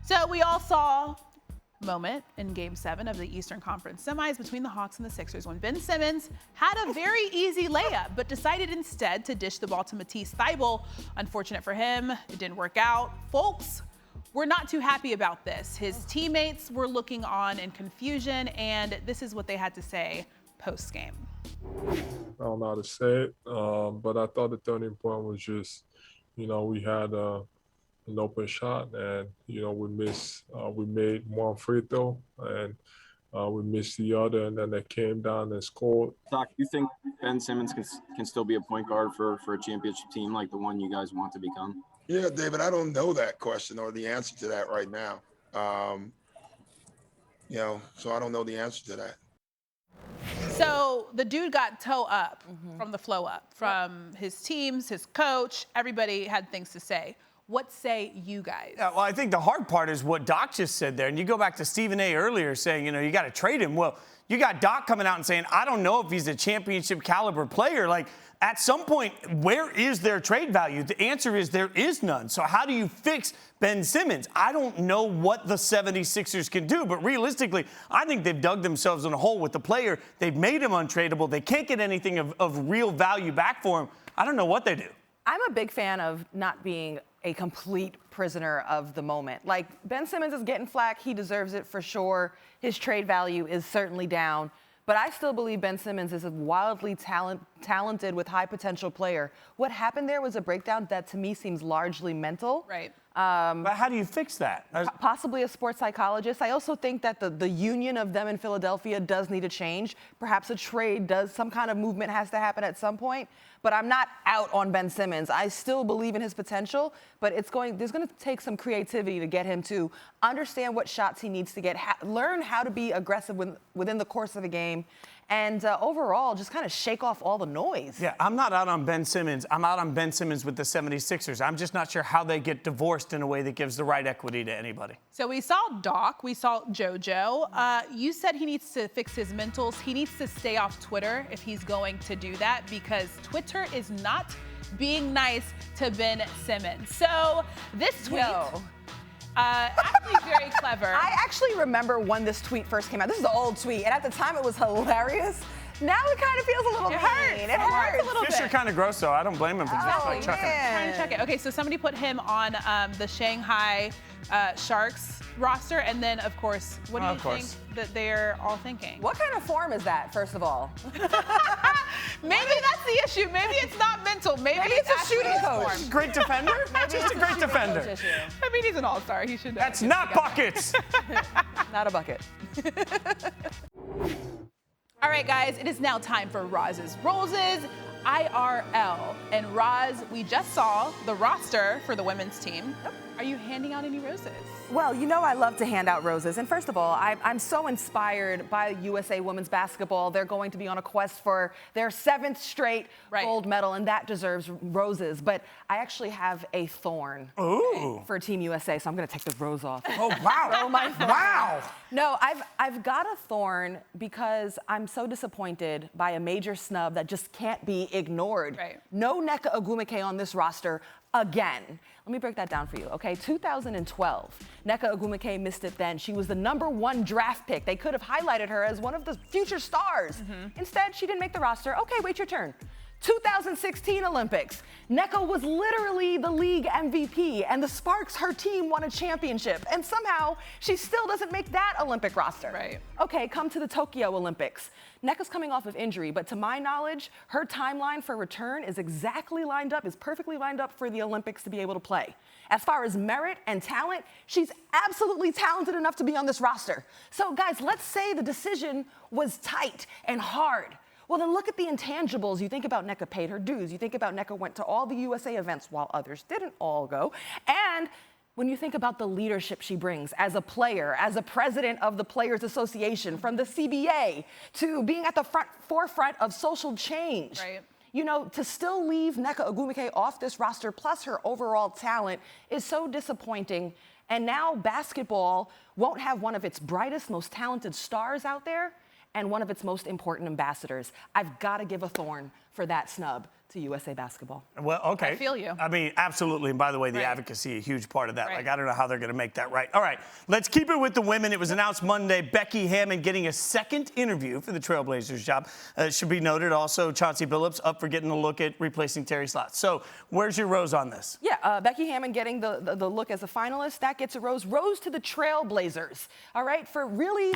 So we all saw a moment in Game 7 of the Eastern Conference semis between the Hawks and the Sixers when Ben Simmons had a very easy layup, but decided instead to dish the ball to Matisse Thybulle. Unfortunate for him, it didn't work out. Folks, we're not too happy about this. His teammates were looking on in confusion, and this is what they had to say post-game. I don't know how to say it, but I thought the turning point was just, we had an open shot, and we made one free throw, and we missed the other, and then they came down and scored. Doc, you think Ben Simmons can still be a point guard for a championship team like the one you guys want to become? Yeah, David, I don't know that question or the answer to that right now. So I don't know the answer to that. So the dude got toe up from the flow up, from his teams, his coach, everybody had things to say. What say you guys? Yeah, well, I think the hard part is what Doc just said there. And you go back to Stephen A. earlier saying, you got to trade him. Well, you got Doc coming out and saying, I don't know if he's a championship caliber player. Like, at some point, where is their trade value? The answer is there is none. So how do you fix Ben Simmons? I don't know what the 76ers can do, but realistically, I think they've dug themselves in a hole with the player. They've made him untradeable. They can't get anything of real value back for him. I don't know what they do. I'm a big fan of not being a complete prisoner of the moment. Like, Ben Simmons is getting flack. He deserves it for sure. His trade value is certainly down. But I still believe Ben Simmons is a wildly talented with high potential player. What happened there was a breakdown that to me seems largely mental. Right. But how do you fix that? Possibly a sports psychologist. I also think that the union of them in Philadelphia does need to change. Perhaps a trade some kind of movement has to happen at some point. But I'm not out on Ben Simmons. I still believe in his potential, but there's going to take some creativity to get him to understand what shots he needs to get, learn how to be aggressive within the course of a game, and overall just kind of shake off all the noise. Yeah, I'm not out on Ben Simmons. I'm out on Ben Simmons with the 76ers. I'm just not sure how they get divorced in a way that gives the right equity to anybody. So we saw Doc, we saw JoJo. You said he needs to fix his mentals. He needs to stay off Twitter if he's going to do that, because Twitter is not being nice to Ben Simmons. So this tweet, actually very clever. I actually remember when this tweet first came out. This is an old tweet, and at the time it was hilarious. Now it kind of feels a little mean. It hurts a little bit. Fisher kind of gross, though. I don't blame him for just chucking it. Trying to check it. Okay, so somebody put him on the Shanghai Sharks roster, and then, of course, what do you think that they're all thinking? What kind of form is that, first of all? Maybe that's the issue. Maybe it's not mental. Maybe it's a shooting coach. Form. Great defender? Just a great defender. I mean, he's an all-star. He should know. That's not buckets. Not a bucket. All right, guys, it is now time for Roz's Roses, IRL. And Roz, we just saw the roster for the women's team. Are you handing out any roses? Well, I love to hand out roses. And first of all, I'm so inspired by USA women's basketball. They're going to be on a quest for their 7th straight gold medal, and that deserves roses. But I actually have a thorn for Team USA, so I'm going to take the rose off. Oh, wow. Oh, my thorn. Wow. No, I've got a thorn because I'm so disappointed by a major snub that just can't be ignored. Right. No Nneka Ogwumike on this roster again. Let me break that down for you, okay? 2012, Nneka Ogwumike missed it then. She was the #1 draft pick. They could have highlighted her as one of the future stars. Instead, she didn't make the roster. Okay, wait your turn. 2016 Olympics. Nneka was literally the league MVP, and the Sparks, her team, won a championship. And somehow, she still doesn't make that Olympic roster. Right. Okay, come to the Tokyo Olympics. Nneka's coming off of injury, but to my knowledge, her timeline for return is perfectly lined up for the Olympics to be able to play. As far as merit and talent, she's absolutely talented enough to be on this roster. So guys, let's say the decision was tight and hard. Well, then look at the intangibles. You think about Nneka paid her dues. You think about Nneka went to all the USA events while others didn't all go. And when you think about the leadership she brings as a player, as a president of the Players Association, from the CBA to being at the forefront of social change. Right. To still leave Nneka Ogwumike off this roster, plus her overall talent, is so disappointing. And now basketball won't have one of its brightest, most talented stars out there and one of its most important ambassadors. I've got to give a thorn for that snub to USA basketball. Well, okay. I feel you. I mean, absolutely. And by the way, the Right. advocacy, a huge part of that. Right. Like, I don't know how they're going to make that right. All right, let's keep it with the women. It was announced Monday, Becky Hammon getting a second interview for the Trailblazers job. It should be noted also, Chauncey Billups up for getting a look at replacing Terry Slotts. So where's your rose on this? Yeah, Becky Hammon getting the look as a finalist, that gets a rose. Rose to the Trailblazers, all right, for really...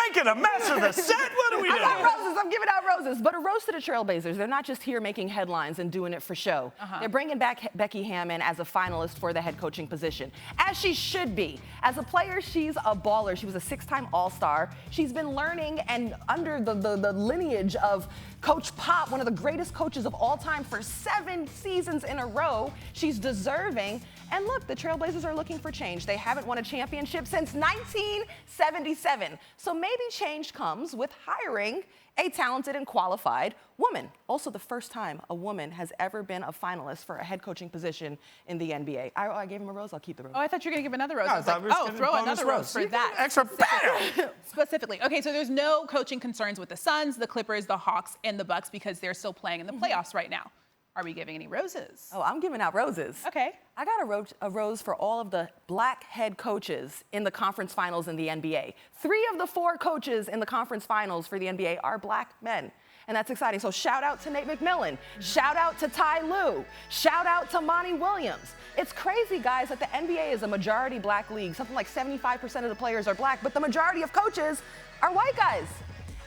Making a mess of the set? What are we doing? I got roses. I'm giving out roses. But a rose to the Trailblazers. They're not just here making headlines and doing it for show. They're bringing back Becky Hammon as a finalist for the head coaching position, as she should be. As a player, she's a baller. She was a 6-time All-Star. She's been learning and under the lineage of Coach Pop, one of the greatest coaches of all time for 7 seasons in a row. She's deserving. And look, the Trailblazers are looking for change. They haven't won a championship since 1977. So maybe change comes with hiring a talented and qualified woman. Also, the first time a woman has ever been a finalist for a head coaching position in the NBA. I gave him a rose. I'll keep the rose. Oh, I thought you were going to give another rose. No, I was I like, thought we were oh, gonna throw bonus another rose for You that. get Extra bam! Specifically. Okay, so there's no coaching concerns with the Suns, the Clippers, the Hawks, and the Bucks because they're still playing in the playoffs right now. Are we giving any roses? Oh, I'm giving out roses. Okay. I got a rose for all of the black head coaches in the conference finals in the NBA. 3 of the 4 coaches in the conference finals for the NBA are black men. And that's exciting. So shout out to Nate McMillan. Shout out to Ty Lue. Shout out to Monty Williams. It's crazy, guys, that the NBA is a majority black league. Something like 75% of the players are black, but the majority of coaches are white guys.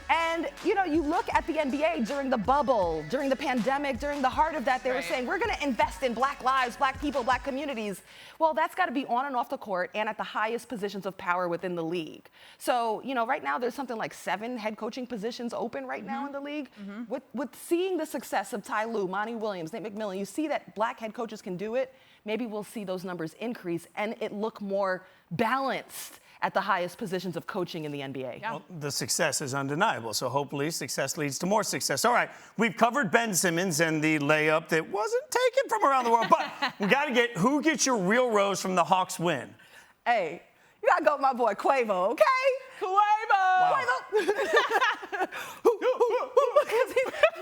And, you know, you look at the NBA during the bubble, during the pandemic, during the heart of that, they were saying, we're going to invest in black lives, black people, black communities. Well, that's got to be on and off the court and at the highest positions of power within the league. So, you know, right now there's something like 7 head coaching positions open right now in the league. With seeing the success of Ty Lue, Monty Williams, Nate McMillan, you see that black head coaches can do it. Maybe we'll see those numbers increase and it look more balanced at the highest positions of coaching in the NBA. Yeah. Well, the success is undeniable, so hopefully success leads to more success. All right, we've covered Ben Simmons and the layup that wasn't taken from around the world, but we got to get who gets your real rose from the Hawks win. Hey, you got to go with my boy Quavo, okay? Quavo!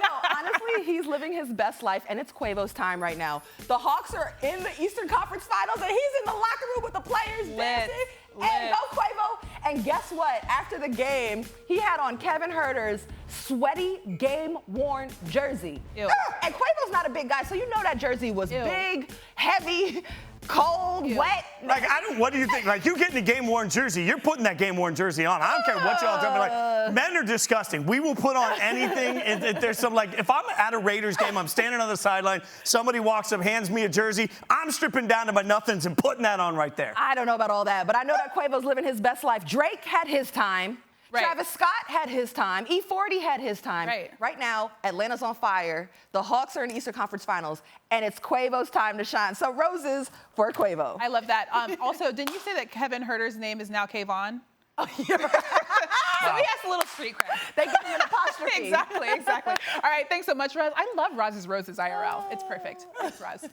No, honestly, he's living his best life, and it's Quavo's time right now. The Hawks are in the Eastern Conference Finals, and he's in the locker room with the players dancing. And go Quavo. And guess what? After the game, he had on Kevin Huerter's sweaty, game-worn jersey. Ew. And Quavo's not a big guy, so you know that jersey was big, heavy, cold, wet. Like, what do you think? Like, you getting a game-worn jersey, you're putting that game-worn jersey on. I don't care what y'all tell me. Like, men are disgusting. We will put on anything. If there's some, like, if I'm at a Raiders game, I'm standing on the sideline, somebody walks up, hands me a jersey, I'm stripping down to my nothings and putting that on right there. I don't know about all that, but I know that Quavo's living his best life. Drake had his time. Right. Travis Scott had his time. E40 had his time. Right now, Atlanta's on fire. The Hawks are in the Eastern Conference Finals, and it's Quavo's time to shine. So roses for Quavo. I love that. Also, didn't you say that Kevin Huerter's name is now Kayvon? Oh, yeah. So he has a little street cred. They give him an apostrophe. Exactly. All right, thanks so much, Roz. I love Roz's Roses IRL. It's perfect. Thanks, Roz.